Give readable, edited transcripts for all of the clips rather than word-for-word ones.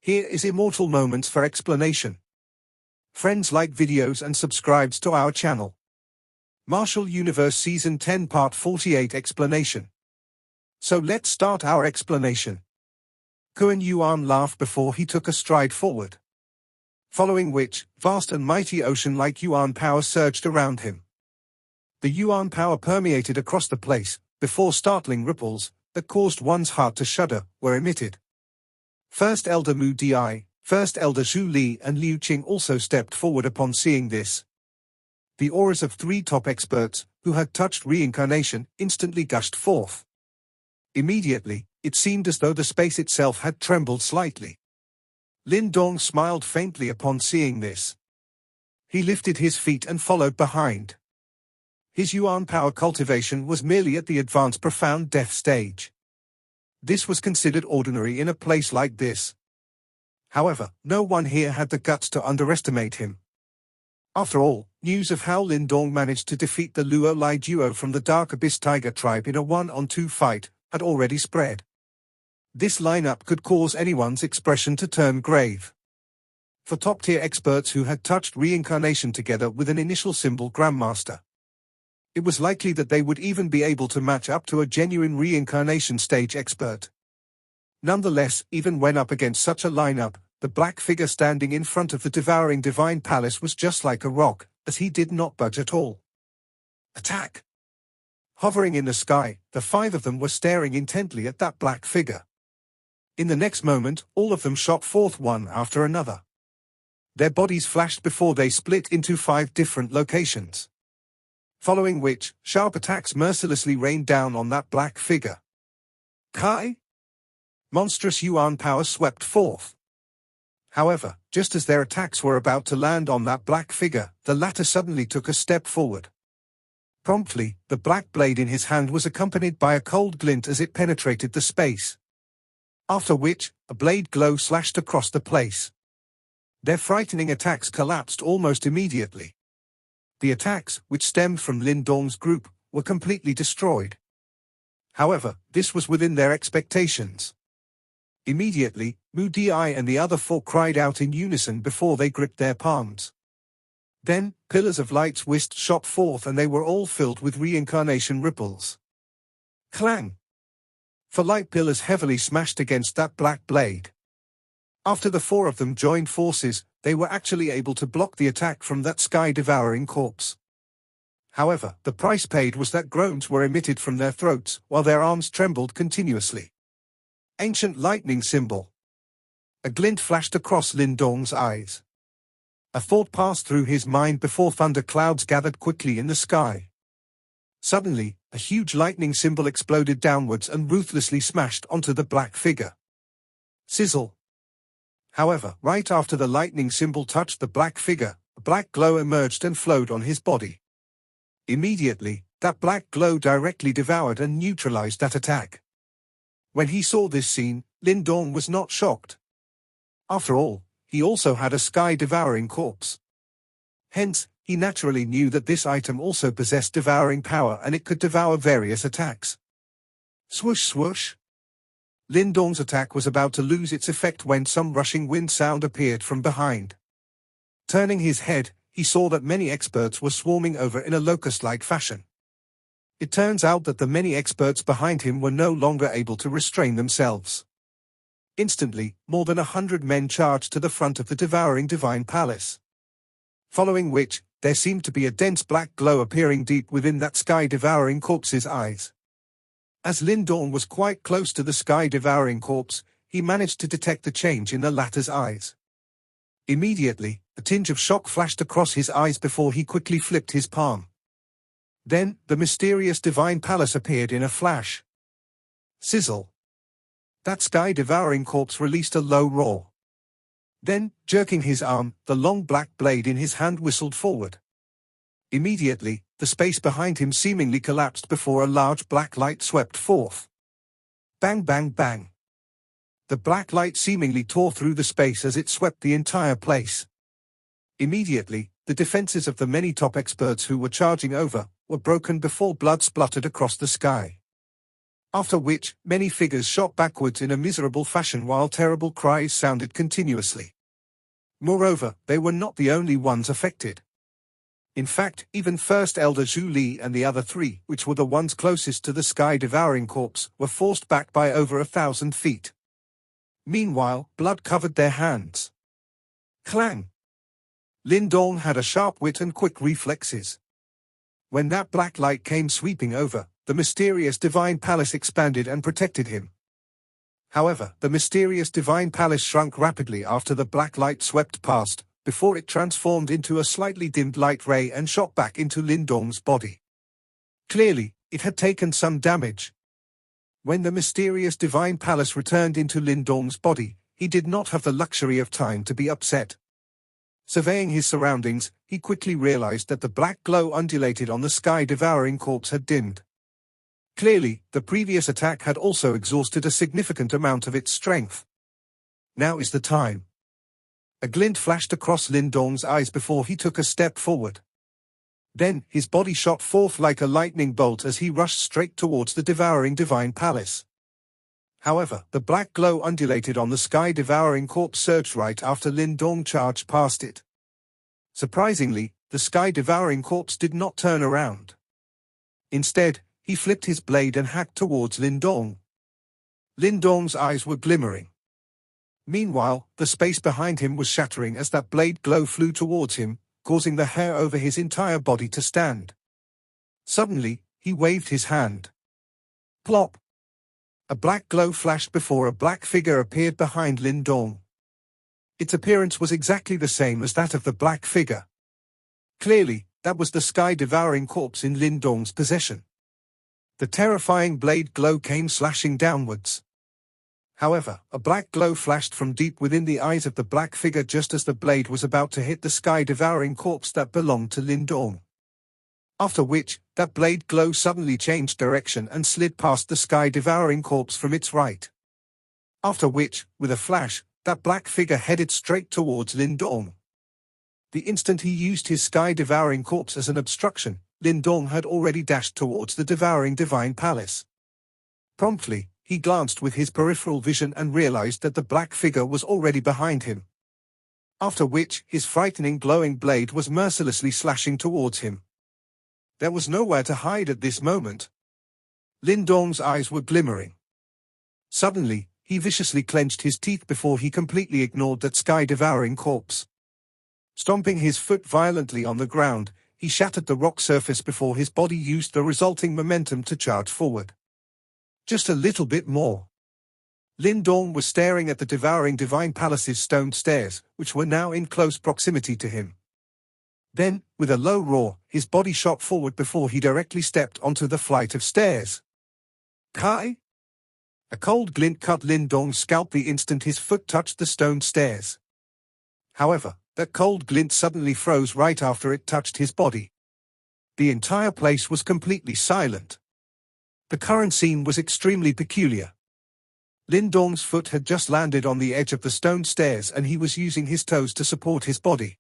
Here is Immortal Moments for explanation. Friends, like videos and subscribes to our channel. Martial Universe Season 10 Part 48 Explanation. So let's start our explanation. Kuan Yuan laughed before he took a stride forward. Following which, vast and mighty ocean-like Yuan power surged around him. The Yuan power permeated across the place, before startling ripples, that caused one's heart to shudder, were emitted. First Elder Mu Di, First Elder Zhu Li and Liu Qing also stepped forward upon seeing this. The auras of three top experts, who had touched reincarnation, instantly gushed forth. Immediately, it seemed as though the space itself had trembled slightly. Lin Dong smiled faintly upon seeing this. He lifted his feet and followed behind. His Yuan power cultivation was merely at the advanced profound death stage. This was considered ordinary in a place like this. However, no one here had the guts to underestimate him. After all, news of how Lin Dong managed to defeat the Luo Lai duo from the Dark Abyss Tiger tribe in a 1-on-2 fight had already spread. This lineup could cause anyone's expression to turn grave. For top-tier experts who had touched reincarnation together with an initial symbol Grandmaster, it was likely that they would even be able to match up to a genuine reincarnation stage expert. Nonetheless, even when up against such a lineup, the black figure standing in front of the devouring divine palace was just like a rock, as he did not budge at all. Attack! Hovering in the sky, the five of them were staring intently at that black figure. In the next moment, all of them shot forth one after another. Their bodies flashed before they split into 5 different locations. Following which, sharp attacks mercilessly rained down on that black figure. Kai! Monstrous Yuan power swept forth. However, just as their attacks were about to land on that black figure, the latter suddenly took a step forward. Promptly, the black blade in his hand was accompanied by a cold glint as it penetrated the space. After which, a blade glow slashed across the place. Their frightening attacks collapsed almost immediately. The attacks, which stemmed from Lin Dong's group, were completely destroyed. However, this was within their expectations. Immediately, Mu Di and the other 4 cried out in unison before they gripped their palms. Then, pillars of light's whist shot forth and they were all filled with reincarnation ripples. Clang! For light pillars heavily smashed against that black blade. After the 4 of them joined forces, they were actually able to block the attack from that sky-devouring corpse. However, the price paid was that groans were emitted from their throats, while their arms trembled continuously. Ancient lightning symbol. A glint flashed across Lin Dong's eyes. A thought passed through his mind before thunder clouds gathered quickly in the sky. Suddenly, a huge lightning symbol exploded downwards and ruthlessly smashed onto the black figure. Sizzle. However, right after the lightning symbol touched the black figure, a black glow emerged and flowed on his body. Immediately, that black glow directly devoured and neutralized that attack. When he saw this scene, Lin Dong was not shocked. After all, he also had a sky-devouring corpse. Hence, he naturally knew that this item also possessed devouring power and it could devour various attacks. Swoosh swoosh! Lin Dong's attack was about to lose its effect when some rushing wind sound appeared from behind. Turning his head, he saw that many experts were swarming over in a locust-like fashion. It turns out that the many experts behind him were no longer able to restrain themselves. Instantly, more than 100 men charged to the front of the devouring divine palace. Following which, there seemed to be a dense black glow appearing deep within that sky-devouring corpse's eyes. As Lin Dong was quite close to the sky-devouring corpse, he managed to detect the change in the latter's eyes. Immediately, a tinge of shock flashed across his eyes before he quickly flipped his palm. Then, the mysterious divine palace appeared in a flash. Sizzle! That sky-devouring corpse released a low roar. Then, jerking his arm, the long black blade in his hand whistled forward. Immediately, the space behind him seemingly collapsed before a large black light swept forth. Bang bang bang! The black light seemingly tore through the space as it swept the entire place. Immediately, the defenses of the many top experts who were charging over were broken before blood spluttered across the sky. After which, many figures shot backwards in a miserable fashion while terrible cries sounded continuously. Moreover, they were not the only ones affected. In fact, even First Elder Zhu Li and the other three, which were the ones closest to the sky-devouring corpse, were forced back by over 1,000 feet. Meanwhile, blood covered their hands. Clang! Lin Dong had a sharp wit and quick reflexes. When that black light came sweeping over, the mysterious divine palace expanded and protected him. However, the mysterious divine palace shrunk rapidly after the black light swept past, before it transformed into a slightly dimmed light ray and shot back into Lin Dong's body. Clearly, it had taken some damage. When the mysterious divine palace returned into Lin Dong's body, he did not have the luxury of time to be upset. Surveying his surroundings, he quickly realized that the black glow undulated on the sky-devouring corpse had dimmed. Clearly, the previous attack had also exhausted a significant amount of its strength. Now is the time. A glint flashed across Lin Dong's eyes before he took a step forward. Then, his body shot forth like a lightning bolt as he rushed straight towards the devouring divine palace. However, the black glow undulated on the sky-devouring corpse surged right after Lin Dong charged past it. Surprisingly, the sky-devouring corpse did not turn around. Instead, he flipped his blade and hacked towards Lin Dong. Lin Dong's eyes were glimmering. Meanwhile, the space behind him was shattering as that blade glow flew towards him, causing the hair over his entire body to stand. Suddenly, he waved his hand. Plop! A black glow flashed before a black figure appeared behind Lin Dong. Its appearance was exactly the same as that of the black figure. Clearly, that was the sky-devouring corpse in Lin Dong's possession. The terrifying blade glow came slashing downwards. However, a black glow flashed from deep within the eyes of the black figure just as the blade was about to hit the sky-devouring corpse that belonged to Lin Dong. After which, that blade glow suddenly changed direction and slid past the sky-devouring corpse from its right. After which, with a flash, that black figure headed straight towards Lin Dong. The instant he used his sky-devouring corpse as an obstruction, Lin Dong had already dashed towards the devouring divine palace. Promptly, he glanced with his peripheral vision and realized that the black figure was already behind him. After which, his frightening glowing blade was mercilessly slashing towards him. There was nowhere to hide at this moment. Lin Dong's eyes were glimmering. Suddenly, he viciously clenched his teeth before he completely ignored that sky-devouring corpse. Stomping his foot violently on the ground, he shattered the rock surface before his body used the resulting momentum to charge forward. Just a little bit more. Lin Dong was staring at the devouring divine palace's stone stairs, which were now in close proximity to him. Then, with a low roar, his body shot forward before he directly stepped onto the flight of stairs. Kai! A cold glint cut Lin Dong's scalp the instant his foot touched the stone stairs. However, that cold glint suddenly froze right after it touched his body. The entire place was completely silent. The current scene was extremely peculiar. Lin Dong's foot had just landed on the edge of the stone stairs and he was using his toes to support his body.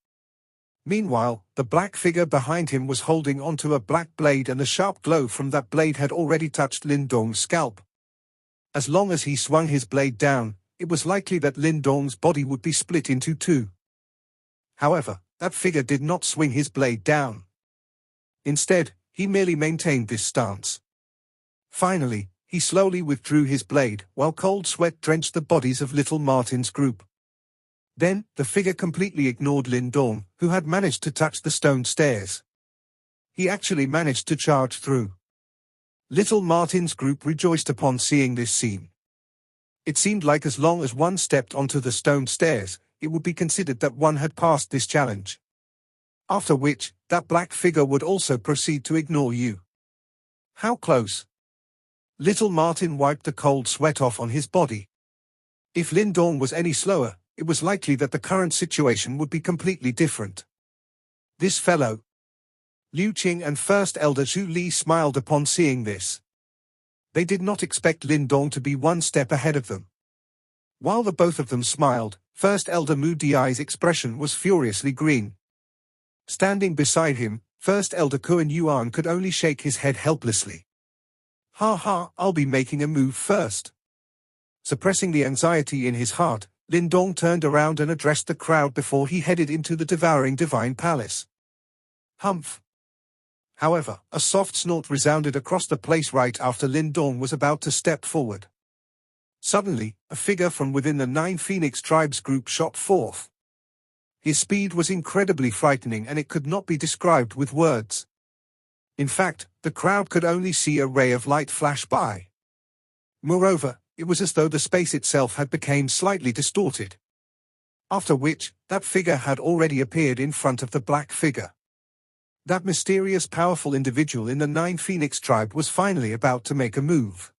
Meanwhile, the black figure behind him was holding onto a black blade and the sharp glow from that blade had already touched Lin Dong's scalp. As long as he swung his blade down, it was likely that Lin Dong's body would be split into two. However, that figure did not swing his blade down. Instead, he merely maintained this stance. Finally, he slowly withdrew his blade, while cold sweat drenched the bodies of little Martin's group. Then, the figure completely ignored Lin Dong, who had managed to touch the stone stairs. He actually managed to charge through. Little Martin's group rejoiced upon seeing this scene. It seemed like as long as one stepped onto the stone stairs, it would be considered that one had passed this challenge. After which, that black figure would also proceed to ignore you. How close? Little Martin wiped the cold sweat off on his body. If Lin Dong was any slower, it was likely that the current situation would be completely different. This fellow. Liu Qing and First Elder Zhu Li smiled upon seeing this. They did not expect Lin Dong to be one step ahead of them. While the both of them smiled, First Elder Mu Di's expression was furiously green. Standing beside him, First Elder Kuan Yuan could only shake his head helplessly. Ha ha, I'll be making a move first. Suppressing the anxiety in his heart, Lin Dong turned around and addressed the crowd before he headed into the devouring divine palace. Humph. However, a soft snort resounded across the place right after Lin Dong was about to step forward. Suddenly, a figure from within the 9 Phoenix Tribes group shot forth. His speed was incredibly frightening and it could not be described with words. In fact, the crowd could only see a ray of light flash by. Moreover, it was as though the space itself had become slightly distorted. After which, that figure had already appeared in front of the black figure. That mysterious powerful individual in the 9 Phoenix tribe was finally about to make a move.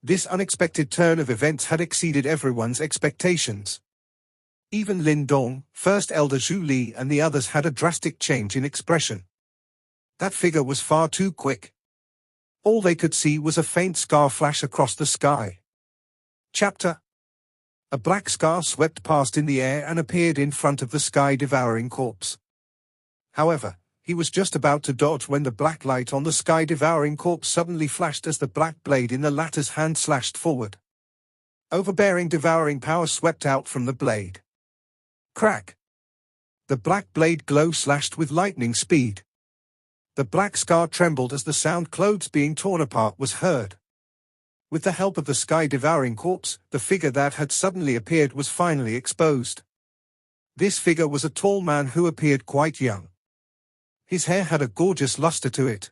This unexpected turn of events had exceeded everyone's expectations. Even Lin Dong, First Elder Zhu Li and the others had a drastic change in expression. That figure was far too quick. All they could see was a faint scar flash across the sky. Chapter. A black scar swept past in the air and appeared in front of the sky-devouring corpse. However, he was just about to dodge when the black light on the sky-devouring corpse suddenly flashed as the black blade in the latter's hand slashed forward. Overbearing devouring power swept out from the blade. Crack! The black blade glow slashed with lightning speed. The black scar trembled as the sound clothes being torn apart was heard. With the help of the sky-devouring corpse, the figure that had suddenly appeared was finally exposed. This figure was a tall man who appeared quite young. His hair had a gorgeous luster to it.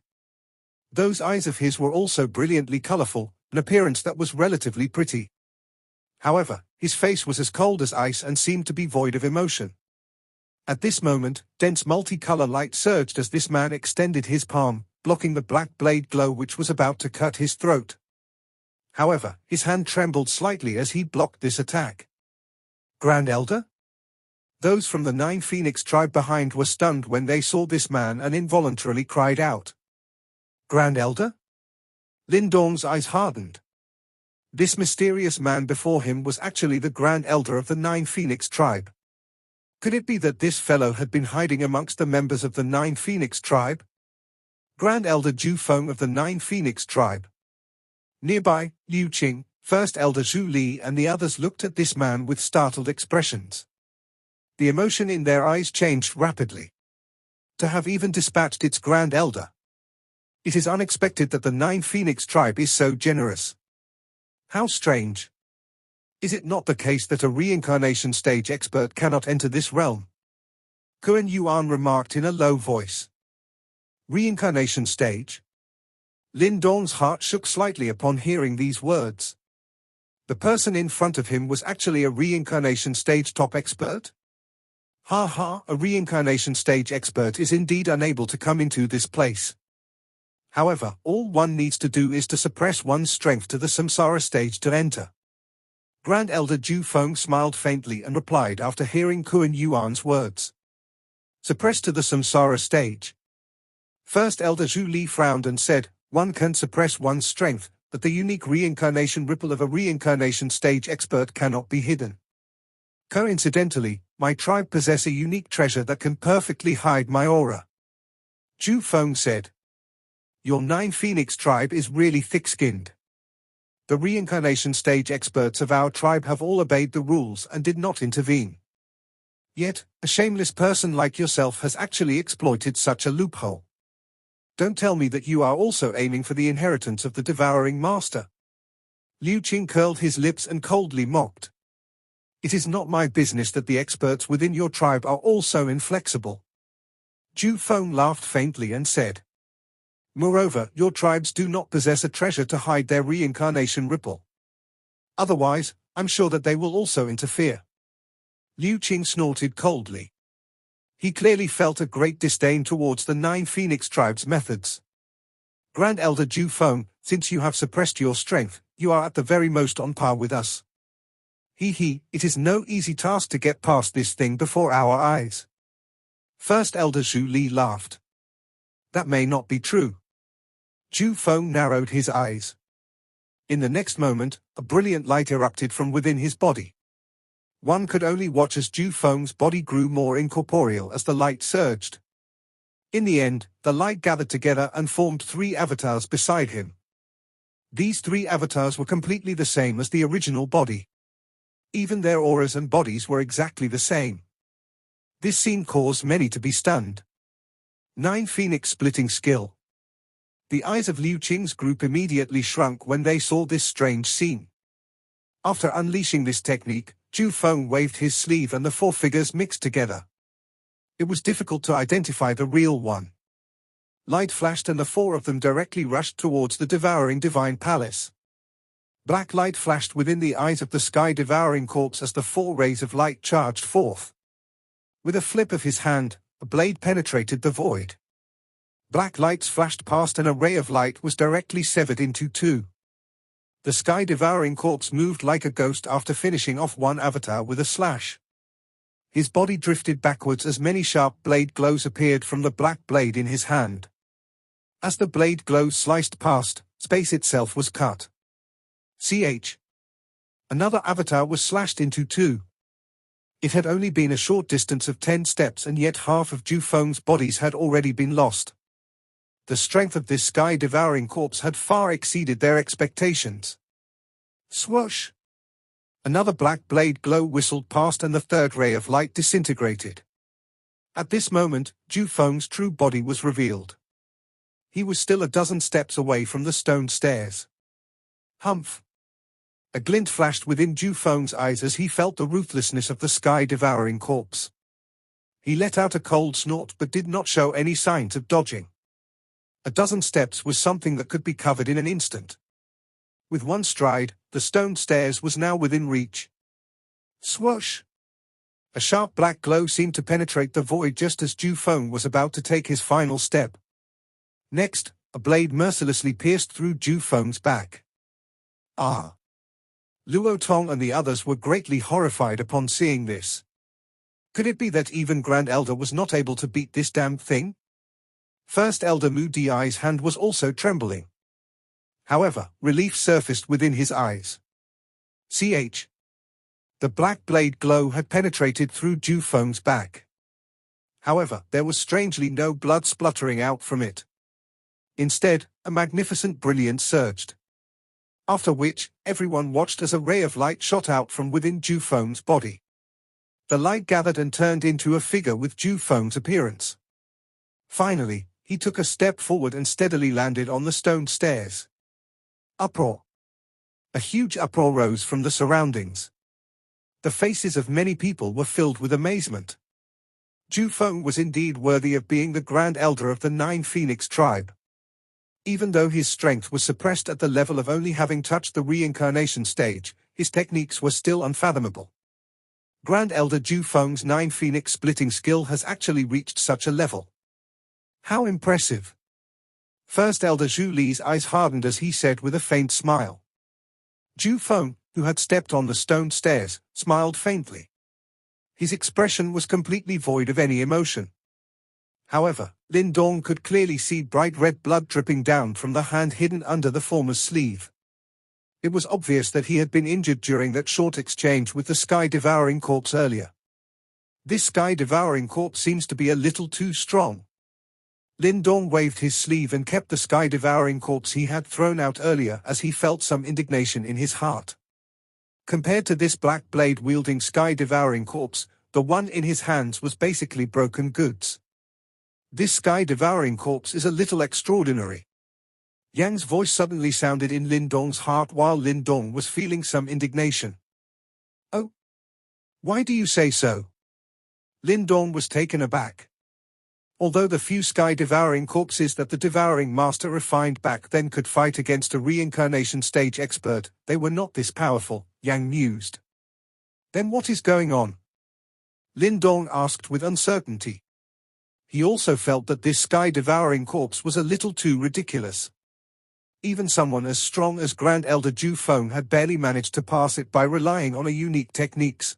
Those eyes of his were also brilliantly colorful, an appearance that was relatively pretty. However, his face was as cold as ice and seemed to be void of emotion. At this moment, dense multicolor light surged as this man extended his palm, blocking the black blade glow which was about to cut his throat. However, his hand trembled slightly as he blocked this attack. Grand Elder? Those from the 9 Phoenix tribe behind were stunned when they saw this man and involuntarily cried out. Grand Elder? Lin Dong's eyes hardened. This mysterious man before him was actually the Grand Elder of the 9 Phoenix tribe. Could it be that this fellow had been hiding amongst the members of the 9 Phoenix tribe? Grand Elder Jiu Feng of the 9 Phoenix tribe. Nearby, Liu Qing, First Elder Zhu Li and the others looked at this man with startled expressions. The emotion in their eyes changed rapidly. To have even dispatched its Grand Elder. It is unexpected that the 9 Phoenix tribe is so generous. How strange. Is it not the case that a reincarnation stage expert cannot enter this realm? Kuan Yuan remarked in a low voice. Reincarnation stage? Lin Dong's heart shook slightly upon hearing these words. The person in front of him was actually a reincarnation stage top expert? Ha ha, a reincarnation stage expert is indeed unable to come into this place. However, all one needs to do is to suppress one's strength to the samsara stage to enter. Grand Elder Jiu Feng smiled faintly and replied after hearing Kuan Yuan's words. Suppress to the samsara stage. First Elder Zhu Li frowned and said, one can suppress one's strength, but the unique reincarnation ripple of a reincarnation stage expert cannot be hidden. Coincidentally, my tribe possess a unique treasure that can perfectly hide my aura. Jiu Feng said. Your 9 Phoenix tribe is really thick-skinned. The reincarnation stage experts of our tribe have all obeyed the rules and did not intervene. Yet, a shameless person like yourself has actually exploited such a loophole. Don't tell me that you are also aiming for the inheritance of the devouring master. Liu Qing curled his lips and coldly mocked. It is not my business that the experts within your tribe are all so inflexible. Jiu Feng laughed faintly and said. Moreover, your tribes do not possess a treasure to hide their reincarnation ripple. Otherwise, I'm sure that they will also interfere. Liu Qing snorted coldly. He clearly felt a great disdain towards the 9 Phoenix tribe's methods. Grand Elder Jiu Feng, since you have suppressed your strength, you are at the very most on par with us. It is no easy task to get past this thing before our eyes. First Elder Zhu Li laughed. That may not be true. Jiu Feng narrowed his eyes. In the next moment, a brilliant light erupted from within his body. One could only watch as Jiu Feng's body grew more incorporeal as the light surged. In the end, the light gathered together and formed 3 avatars beside him. These three avatars were completely the same as the original body. Even their auras and bodies were exactly the same. This scene caused many to be stunned. 9 Phoenix splitting skill. The eyes of Liu Qing's group immediately shrunk when they saw this strange scene. After unleashing this technique, Jiu Feng waved his sleeve and the four figures mixed together. It was difficult to identify the real one. Light flashed and the four of them directly rushed towards the devouring divine palace. Black light flashed within the eyes of the sky-devouring corpse as the 4 rays of light charged forth. With a flip of his hand, a blade penetrated the void. Black lights flashed past and a ray of light was directly severed into 2. The sky-devouring corpse moved like a ghost after finishing off one avatar with a slash. His body drifted backwards as many sharp blade glows appeared from the black blade in his hand. As the blade glows sliced past, space itself was cut. Another avatar was slashed into 2. It had only been a short distance of 10 steps and yet half of Jiu Feng's bodies had already been lost. The strength of this sky-devouring corpse had far exceeded their expectations. Swoosh! Another black blade glow whistled past and the 3rd ray of light disintegrated. At this moment, Jiu Feng's true body was revealed. He was still a dozen steps away from the stone stairs. Humph! A glint flashed within Jiu Feng's eyes as he felt the ruthlessness of the sky-devouring corpse. He let out a cold snort but did not show any signs of dodging. A dozen steps was something that could be covered in an instant. With one stride, the stone stairs was now within reach. Swoosh! A sharp black glow seemed to penetrate the void just as Jiu Feng was about to take his final step. Next, a blade mercilessly pierced through Jiu Feng's back. Ah! Luo Tong and the others were greatly horrified upon seeing this. Could it be that even Grand Elder was not able to beat this damned thing? First Elder Mu Di's hand was also trembling. However, relief surfaced within his eyes. The black blade glow had penetrated through Jiu Feng's back. However, there was strangely no blood spluttering out from it. Instead, a magnificent brilliance surged. After which, everyone watched as a ray of light shot out from within Jiu Feng's body. The light gathered and turned into a figure with Jiu Feng's appearance. Finally, he took a step forward and steadily landed on the stone stairs. Uproar! A huge uproar rose from the surroundings. The faces of many people were filled with amazement. Jiu Feng was indeed worthy of being the Grand Elder of the 9 Phoenix tribe. Even though his strength was suppressed at the level of only having touched the reincarnation stage, his techniques were still unfathomable. Grand Elder Jiu Feng's 9 Phoenix splitting skill has actually reached such a level. How impressive! First Elder Zhu Li's eyes hardened as he said with a faint smile. Jiu Feng, who had stepped on the stone stairs, smiled faintly. His expression was completely void of any emotion. However, Lin Dong could clearly see bright red blood dripping down from the hand hidden under the former's sleeve. It was obvious that he had been injured during that short exchange with the sky-devouring corpse earlier. This sky-devouring corpse seems to be a little too strong. Lin Dong waved his sleeve and kept the sky-devouring corpse he had thrown out earlier as he felt some indignation in his heart. Compared to this black blade-wielding sky-devouring corpse, the one in his hands was basically broken goods. This sky-devouring corpse is a little extraordinary. Yang's voice suddenly sounded in Lin Dong's heart while Lin Dong was feeling some indignation. Oh? Why do you say so? Lin Dong was taken aback. Although the few sky-devouring corpses that the devouring master refined back then could fight against a reincarnation stage expert, they were not this powerful, Yang mused. Then what is going on? Lin Dong asked with uncertainty. He also felt that this sky-devouring corpse was a little too ridiculous. Even someone as strong as Grand Elder Jiu Feng had barely managed to pass it by relying on a unique techniques.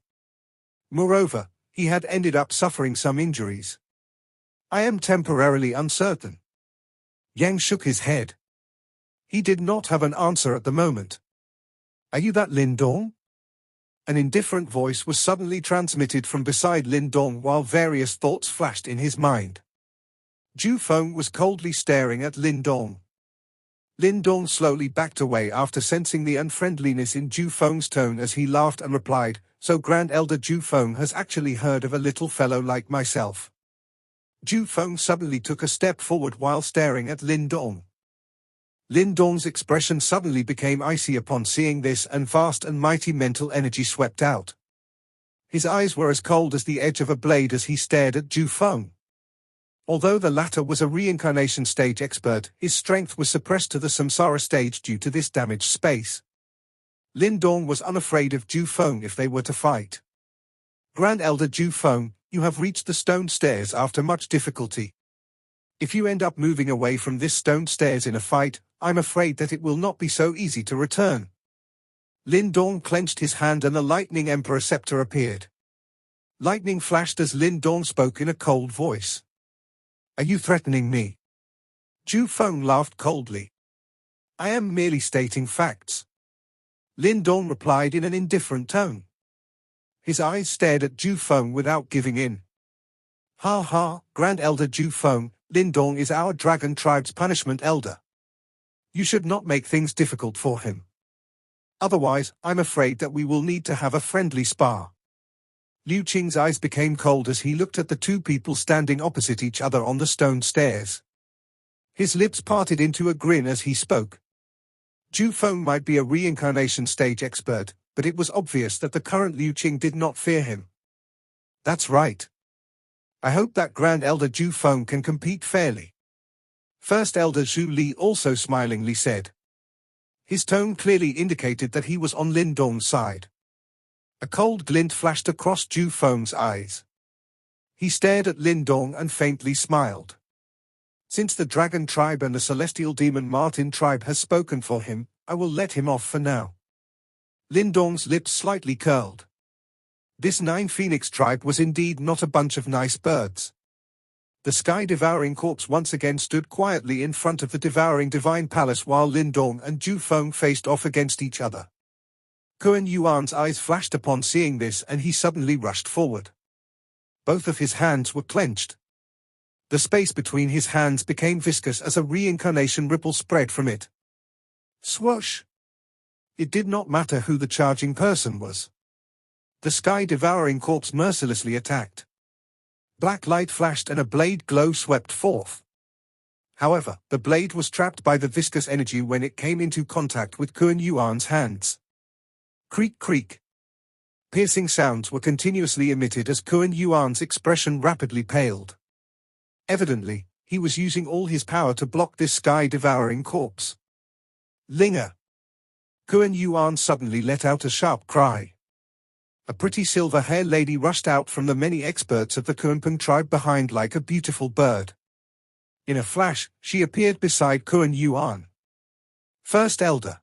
Moreover, he had ended up suffering some injuries. I am temporarily uncertain. Yang shook his head. He did not have an answer at the moment. Are you that Lin Dong? An indifferent voice was suddenly transmitted from beside Lin Dong while various thoughts flashed in his mind. Jiu Feng was coldly staring at Lin Dong. Lin Dong slowly backed away after sensing the unfriendliness in Jiu Feng's tone as he laughed and replied, "So Grand Elder Jiu Feng has actually heard of a little fellow like myself." Jiu Feng suddenly took a step forward while staring at Lin Dong. Lin Dong's expression suddenly became icy upon seeing this, and vast and mighty mental energy swept out. His eyes were as cold as the edge of a blade as he stared at Jiu Feng. Although the latter was a reincarnation stage expert, his strength was suppressed to the samsara stage due to this damaged space. Lin Dong was unafraid of Jiu Feng if they were to fight. "Grand Elder Jiu Feng, you have reached the stone stairs after much difficulty. If you end up moving away from this stone stairs in a fight, I'm afraid that it will not be so easy to return." Lin Dong clenched his hand and the lightning emperor scepter appeared. Lightning flashed as Lin Dong spoke in a cold voice. "Are you threatening me?" Jiu Feng laughed coldly. "I am merely stating facts." Lin Dong replied in an indifferent tone. His eyes stared at Jiu Feng without giving in. "Ha ha, Grand Elder Jiu Feng, Lin Dong is our dragon tribe's punishment elder. You should not make things difficult for him. Otherwise, I'm afraid that we will need to have a friendly spar." Liu Qing's eyes became cold as he looked at the two people standing opposite each other on the stone stairs. His lips parted into a grin as he spoke. Jiu Feng might be a reincarnation stage expert, but it was obvious that the current Liu Qing did not fear him. "That's right. I hope that Grand Elder Jiu Feng can compete fairly." First Elder Zhu Li also smilingly said. His tone clearly indicated that he was on Lin Dong's side. A cold glint flashed across Jiu Feng's eyes. He stared at Lin Dong and faintly smiled. "Since the Dragon Tribe and the Celestial Demon Martin Tribe has spoken for him, I will let him off for now." Lin Dong's lips slightly curled. This Nine Phoenix Tribe was indeed not a bunch of nice birds. The sky-devouring corpse once again stood quietly in front of the devouring divine palace while Lin Dong and Jiu Feng faced off against each other. Kuan Yuan's eyes flashed upon seeing this and he suddenly rushed forward. Both of his hands were clenched. The space between his hands became viscous as a reincarnation ripple spread from it. Swoosh! It did not matter who the charging person was. The sky-devouring corpse mercilessly attacked. Black light flashed and a blade glow swept forth. However, the blade was trapped by the viscous energy when it came into contact with Kuan Yuan's hands. Creak creak. Piercing sounds were continuously emitted as Kuan Yuan's expression rapidly paled. Evidently, he was using all his power to block this sky-devouring corpse. Linger! Kuan Yuan suddenly let out a sharp cry. A pretty silver-haired lady rushed out from the many experts of the Kunpeng tribe behind like a beautiful bird. In a flash, she appeared beside Kuan Yuan. "First Elder,"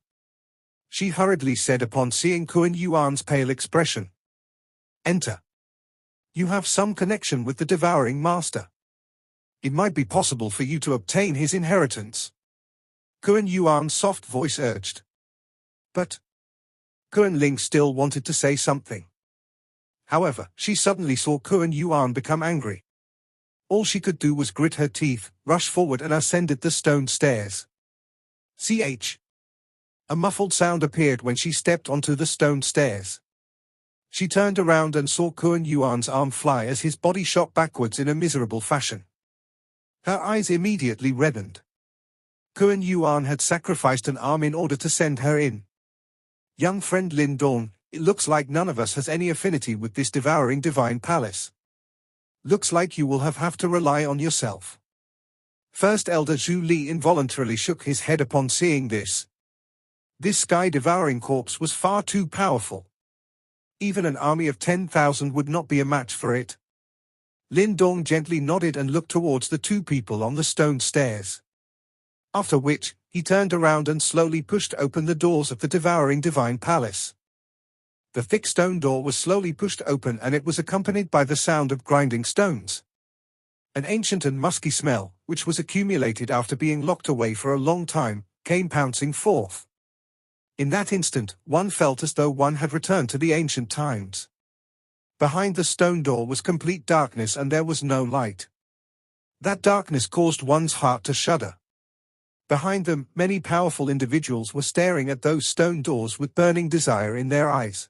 she hurriedly said upon seeing Kuan Yuan's pale expression. "Enter. You have some connection with the Devouring Master. It might be possible for you to obtain his inheritance." Kuan Yuan's soft voice urged. But Kuan Ling still wanted to say something. However, she suddenly saw Kuan Yuan become angry. All she could do was grit her teeth, rush forward and ascended the stone stairs. "Ch!" A muffled sound appeared when she stepped onto the stone stairs. She turned around and saw Kuan Yuan's arm fly as his body shot backwards in a miserable fashion. Her eyes immediately reddened. Kuan Yuan had sacrificed an arm in order to send her in. "Young friend Lin Dong, it looks like none of us has any affinity with this devouring divine palace. Looks like you will have to rely on yourself." First Elder Zhu Li involuntarily shook his head upon seeing this. This sky-devouring corpse was far too powerful. Even an army of 10,000 would not be a match for it. Lin Dong gently nodded and looked towards the two people on the stone stairs. After which, he turned around and slowly pushed open the doors of the devouring divine palace. The thick stone door was slowly pushed open and it was accompanied by the sound of grinding stones. An ancient and musky smell, which was accumulated after being locked away for a long time, came pouncing forth. In that instant, one felt as though one had returned to the ancient times. Behind the stone door was complete darkness and there was no light. That darkness caused one's heart to shudder. Behind them, many powerful individuals were staring at those stone doors with burning desire in their eyes.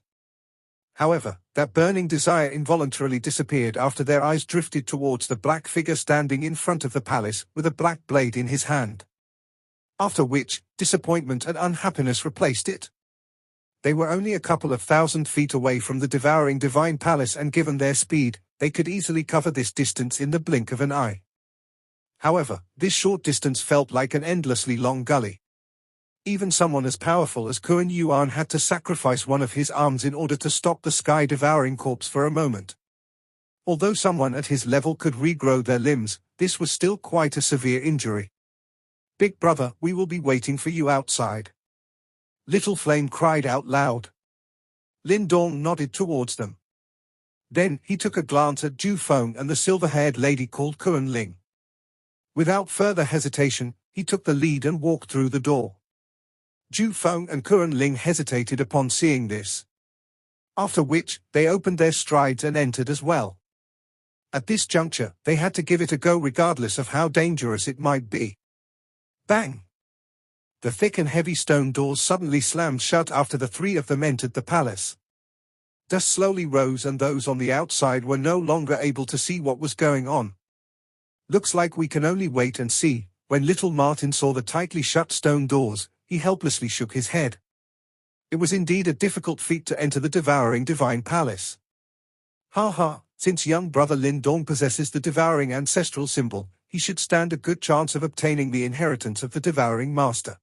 However, that burning desire involuntarily disappeared after their eyes drifted towards the black figure standing in front of the palace with a black blade in his hand. After which, disappointment and unhappiness replaced it. They were only a couple of 1,000 feet away from the devouring divine palace, and given their speed, they could easily cover this distance in the blink of an eye. However, this short distance felt like an endlessly long gully. Even someone as powerful as Kuan Yuan had to sacrifice one of his arms in order to stop the sky-devouring corpse for a moment. Although someone at his level could regrow their limbs, this was still quite a severe injury. "Big brother, we will be waiting for you outside." Little Flame cried out loud. Lin Dong nodded towards them. Then, he took a glance at Jiu Feng and the silver-haired lady called Kuan Ling. Without further hesitation, he took the lead and walked through the door. Jiu Feng and Kuan Ling hesitated upon seeing this. After which, they opened their strides and entered as well. At this juncture, they had to give it a go regardless of how dangerous it might be. Bang! The thick and heavy stone doors suddenly slammed shut after the three of them entered the palace. Dust slowly rose, and those on the outside were no longer able to see what was going on. "Looks like we can only wait and see." When little Martin saw the tightly shut stone doors, he helplessly shook his head. It was indeed a difficult feat to enter the devouring divine palace. Ha ha, since young brother Lin Dong possesses the devouring ancestral symbol, he should stand a good chance of obtaining the inheritance of the devouring master.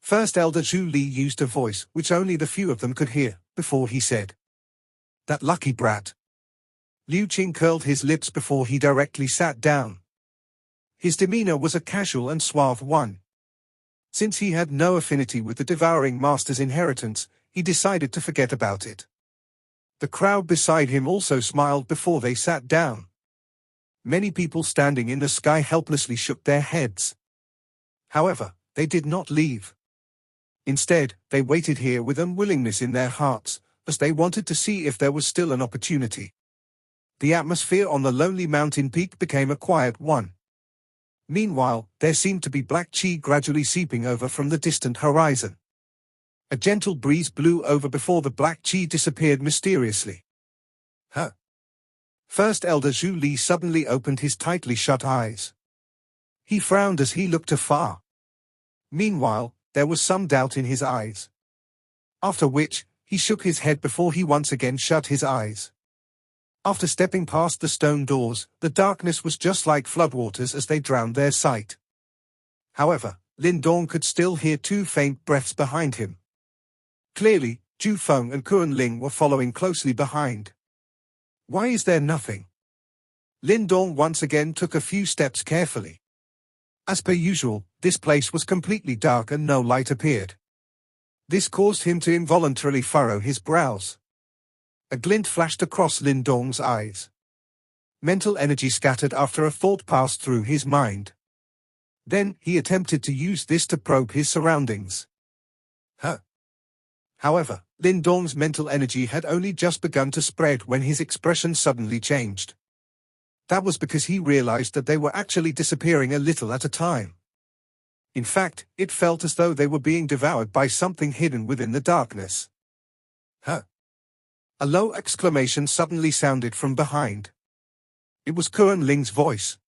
First Elder Zhu Li used a voice which only the few of them could hear, before he said, "That lucky brat." Liu Qing curled his lips before he directly sat down. His demeanor was a casual and suave one. Since he had no affinity with the devouring master's inheritance, he decided to forget about it. The crowd beside him also smiled before they sat down. Many people standing in the sky helplessly shook their heads. However, they did not leave. Instead, they waited here with unwillingness in their hearts, as they wanted to see if there was still an opportunity. The atmosphere on the lonely mountain peak became a quiet one. Meanwhile, there seemed to be black chi gradually seeping over from the distant horizon. A gentle breeze blew over before the black chi disappeared mysteriously. Huh? First Elder Zhu Li suddenly opened his tightly shut eyes. He frowned as he looked afar. Meanwhile, there was some doubt in his eyes. After which, he shook his head before he once again shut his eyes. After stepping past the stone doors, the darkness was just like floodwaters as they drowned their sight. However, Lin Dong could still hear two faint breaths behind him. Clearly, Jiu Feng and Kuan Ling were following closely behind. Why is there nothing? Lin Dong once again took a few steps carefully. As per usual, this place was completely dark and no light appeared. This caused him to involuntarily furrow his brows. A glint flashed across Lin Dong's eyes. Mental energy scattered after a thought passed through his mind. Then, he attempted to use this to probe his surroundings. However, Lin Dong's mental energy had only just begun to spread when his expression suddenly changed. That was because he realized that they were actually disappearing a little at a time. In fact, it felt as though they were being devoured by something hidden within the darkness. A low exclamation suddenly sounded from behind. It was Kuan Ling's voice.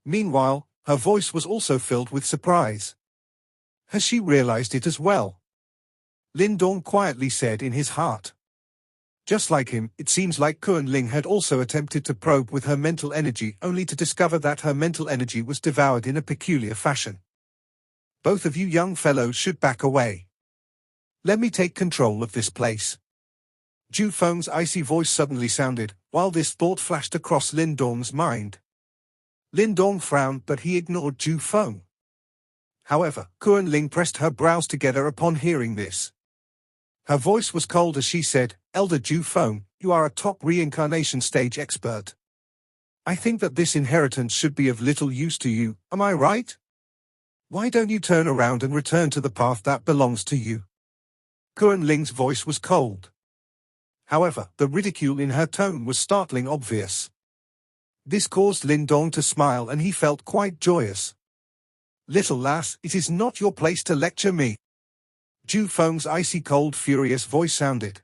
Meanwhile, her voice was also filled with surprise. Has she realized it as well? Lin Dong quietly said in his heart. Just like him, it seems like Kuan Ling had also attempted to probe with her mental energy, only to discover that her mental energy was devoured in a peculiar fashion. Both of you young fellows should back away. Let me take control of this place. Jiu Feng's icy voice suddenly sounded, while this thought flashed across Lin Dong's mind. Lin Dong frowned, but he ignored Jiu Feng. However, Kuan Ling pressed her brows together upon hearing this. Her voice was cold as she said, Elder Jiu Feng, you are a top reincarnation stage expert. I think that this inheritance should be of little use to you, am I right? Why don't you turn around and return to the path that belongs to you? Kuan Ling's voice was cold. However, the ridicule in her tone was startling obvious. This caused Lin Dong to smile and he felt quite joyous. Little lass, it is not your place to lecture me. Jiu Feng's icy cold furious voice sounded.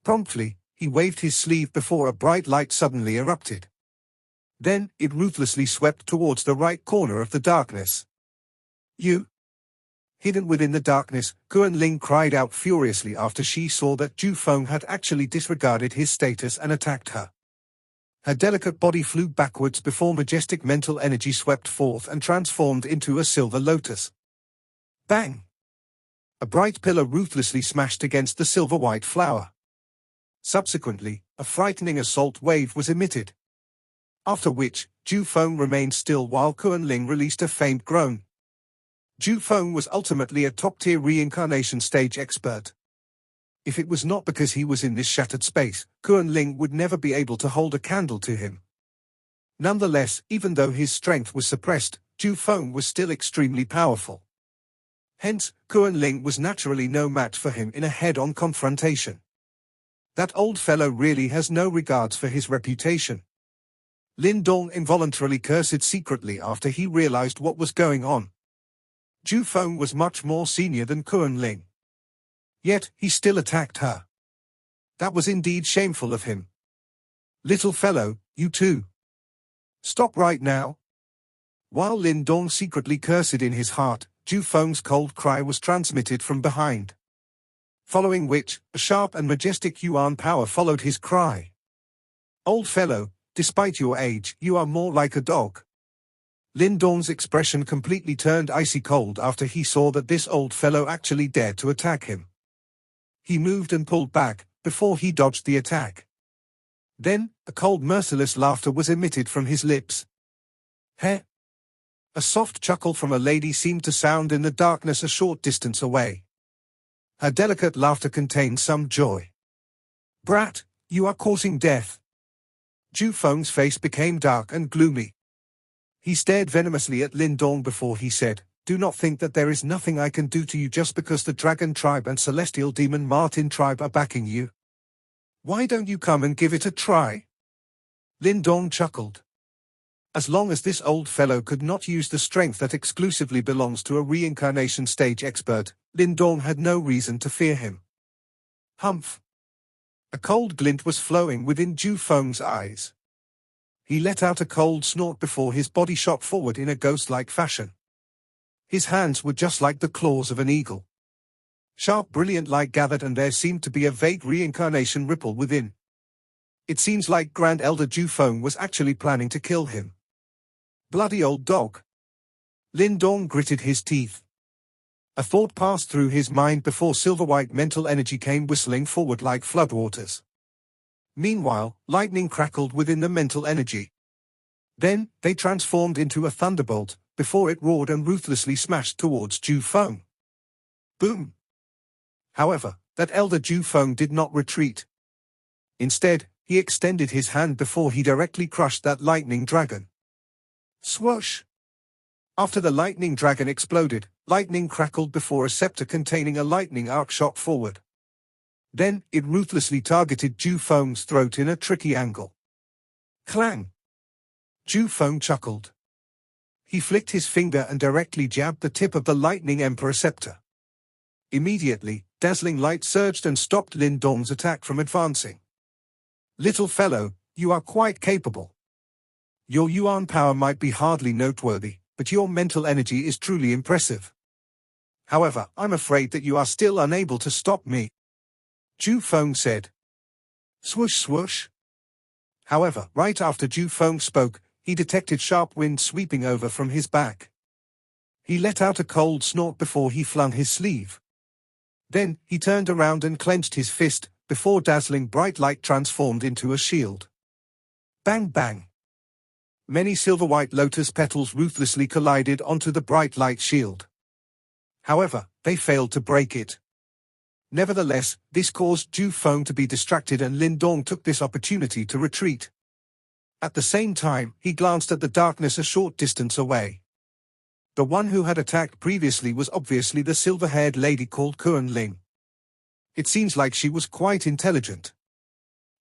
Promptly, he waved his sleeve before a bright light suddenly erupted. Then, it ruthlessly swept towards the right corner of the darkness. You! Hidden within the darkness, Kuan Ling cried out furiously after she saw that Jiu Feng had actually disregarded his status and attacked her. Her delicate body flew backwards before majestic mental energy swept forth and transformed into a silver lotus. Bang! A bright pillar ruthlessly smashed against the silver-white flower. Subsequently, a frightening assault wave was emitted. After which, Jiu Feng remained still while Kuan Ling released a faint groan. Jiu Feng was ultimately a top-tier reincarnation stage expert. If it was not because he was in this shattered space, Kuan Ling would never be able to hold a candle to him. Nonetheless, even though his strength was suppressed, Jiu Feng was still extremely powerful. Hence, Kuan Ling was naturally no match for him in a head-on confrontation. That old fellow really has no regards for his reputation. Lin Dong involuntarily cursed secretly after he realized what was going on. Jiu Feng was much more senior than Kuan Ling. Yet, he still attacked her. That was indeed shameful of him. Little fellow, you too. Stop right now. While Lin Dong secretly cursed in his heart, Jiu Feng's cold cry was transmitted from behind. Following which, a sharp and majestic Yuan power followed his cry. Old fellow, despite your age, you are more like a dog. Lin Dong's expression completely turned icy cold after he saw that this old fellow actually dared to attack him. He moved and pulled back, before he dodged the attack. Then, a cold merciless laughter was emitted from his lips. Heh! A soft chuckle from a lady seemed to sound in the darkness a short distance away. Her delicate laughter contained some joy. Brat, you are causing death. Jiu Feng's face became dark and gloomy. He stared venomously at Lin Dong before he said, Do not think that there is nothing I can do to you just because the Dragon Tribe and Celestial Demon Martin Tribe are backing you. Why don't you come and give it a try? Lin Dong chuckled. As long as this old fellow could not use the strength that exclusively belongs to a reincarnation stage expert, Lin Dong had no reason to fear him. Humph! A cold glint was flowing within Jiu Feng's eyes. He let out a cold snort before his body shot forward in a ghost-like fashion. His hands were just like the claws of an eagle. Sharp brilliant light gathered and there seemed to be a vague reincarnation ripple within. It seems like Grand Elder Jiu Feng was actually planning to kill him. Bloody old dog. Lin Dong gritted his teeth. A thought passed through his mind before silver-white mental energy came whistling forward like floodwaters. Meanwhile, lightning crackled within the mental energy. Then, they transformed into a thunderbolt, before it roared and ruthlessly smashed towards Jiu Feng. Boom! However, that elder Jiu Feng did not retreat. Instead, he extended his hand before he directly crushed that lightning dragon. Swoosh! After the lightning dragon exploded, lightning crackled before a scepter containing a lightning arc shot forward. Then, it ruthlessly targeted Jiu Feng's throat in a tricky angle. Clang! Jiu Feng chuckled. He flicked his finger and directly jabbed the tip of the lightning emperor scepter. Immediately, dazzling light surged and stopped Lin Dong's attack from advancing. Little fellow, you are quite capable. Your Yuan power might be hardly noteworthy, but your mental energy is truly impressive. However, I'm afraid that you are still unable to stop me. Jiu Feng said. Swoosh swoosh. However, right after Jiu Feng spoke, he detected sharp wind sweeping over from his back. He let out a cold snort before he flung his sleeve. Then, he turned around and clenched his fist, before dazzling bright light transformed into a shield. Bang bang. Many silver-white lotus petals ruthlessly collided onto the bright light shield. However, they failed to break it. Nevertheless, this caused Jiu Feng to be distracted and Lin Dong took this opportunity to retreat. At the same time, he glanced at the darkness a short distance away. The one who had attacked previously was obviously the silver-haired lady called Kuan Ling. It seems like she was quite intelligent.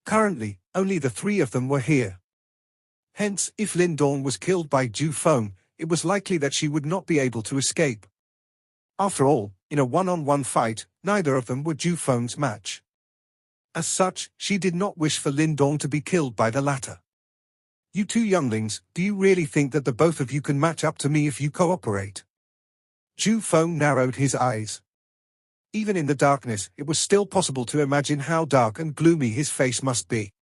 Currently, only the three of them were here. Hence, if Lin Dong was killed by Jiu Feng, it was likely that she would not be able to escape. After all, in a one-on-one fight, neither of them were Jiu Feng's match. As such, she did not wish for Lin Dong to be killed by the latter. "You two younglings, do you really think that the both of you can match up to me if you cooperate?" Jiu Feng narrowed his eyes. Even in the darkness, it was still possible to imagine how dark and gloomy his face must be.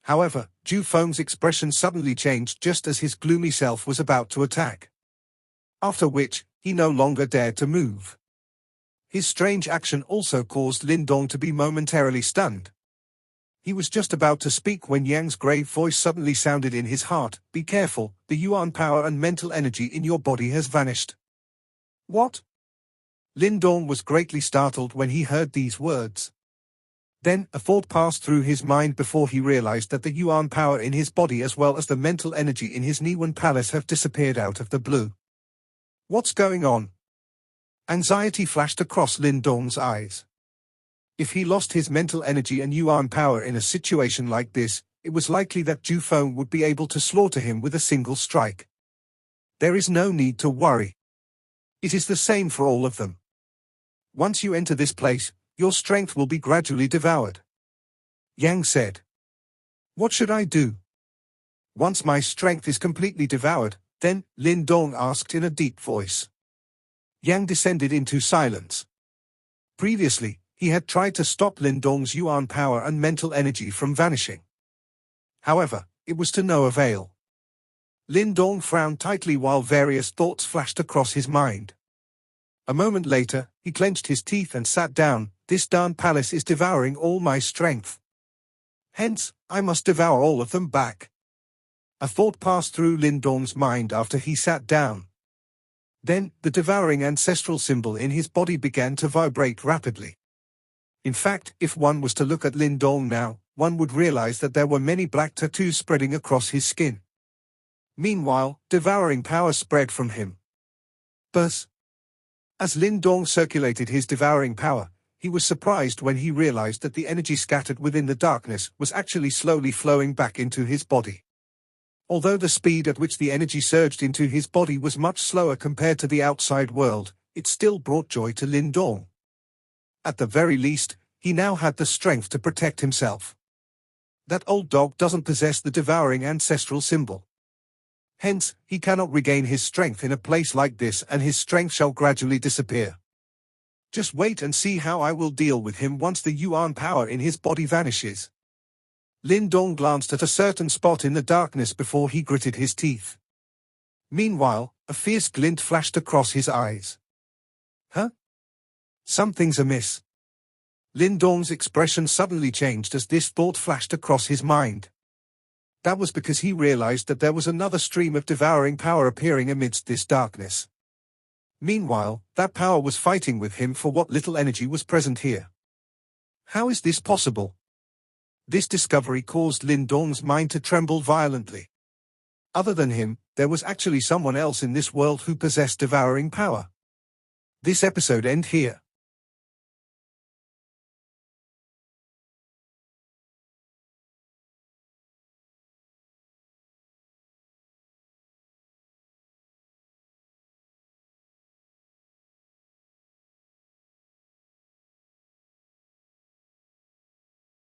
However, Jiu Feng's expression suddenly changed just as his gloomy self was about to attack. After which, he no longer dared to move. His strange action also caused Lin Dong to be momentarily stunned. He was just about to speak when Yang's grave voice suddenly sounded in his heart, "Be careful, the yuan power and mental energy in your body has vanished." "What?" Lin Dong was greatly startled when he heard these words. Then, a thought passed through his mind before he realized that the yuan power in his body as well as the mental energy in his Niwen palace have disappeared out of the blue. What's going on? Anxiety flashed across Lin Dong's eyes. If he lost his mental energy and yuan power in a situation like this, it was likely that Jiu Feng would be able to slaughter him with a single strike. There is no need to worry. It is the same for all of them. Once you enter this place, your strength will be gradually devoured. Yang said. What should I do? Once my strength is completely devoured, then, Lin Dong asked in a deep voice. Yang descended into silence. Previously, he had tried to stop Lin Dong's yuan power and mental energy from vanishing. However, it was to no avail. Lin Dong frowned tightly while various thoughts flashed across his mind. A moment later, he clenched his teeth and sat down. "This darn palace is devouring all my strength. Hence, I must devour all of them back." A thought passed through Lin Dong's mind after he sat down. Then, the devouring ancestral symbol in his body began to vibrate rapidly. In fact, if one was to look at Lin Dong now, one would realize that there were many black tattoos spreading across his skin. Meanwhile, devouring power spread from him. Thus, as Lin Dong circulated his devouring power, he was surprised when he realized that the energy scattered within the darkness was actually slowly flowing back into his body. Although the speed at which the energy surged into his body was much slower compared to the outside world, it still brought joy to Lin Dong. At the very least, he now had the strength to protect himself. That old dog doesn't possess the devouring ancestral symbol. Hence, he cannot regain his strength in a place like this, and his strength shall gradually disappear. Just wait and see how I will deal with him once the yuan power in his body vanishes. Lin Dong glanced at a certain spot in the darkness before he gritted his teeth. Meanwhile, a fierce glint flashed across his eyes. Huh? Something's amiss. Lin Dong's expression suddenly changed as this thought flashed across his mind. That was because he realized that there was another stream of devouring power appearing amidst this darkness. Meanwhile, that power was fighting with him for what little energy was present here. How is this possible? This discovery caused Lin Dong's mind to tremble violently. Other than him, there was actually someone else in this world who possessed devouring power. This episode ends here.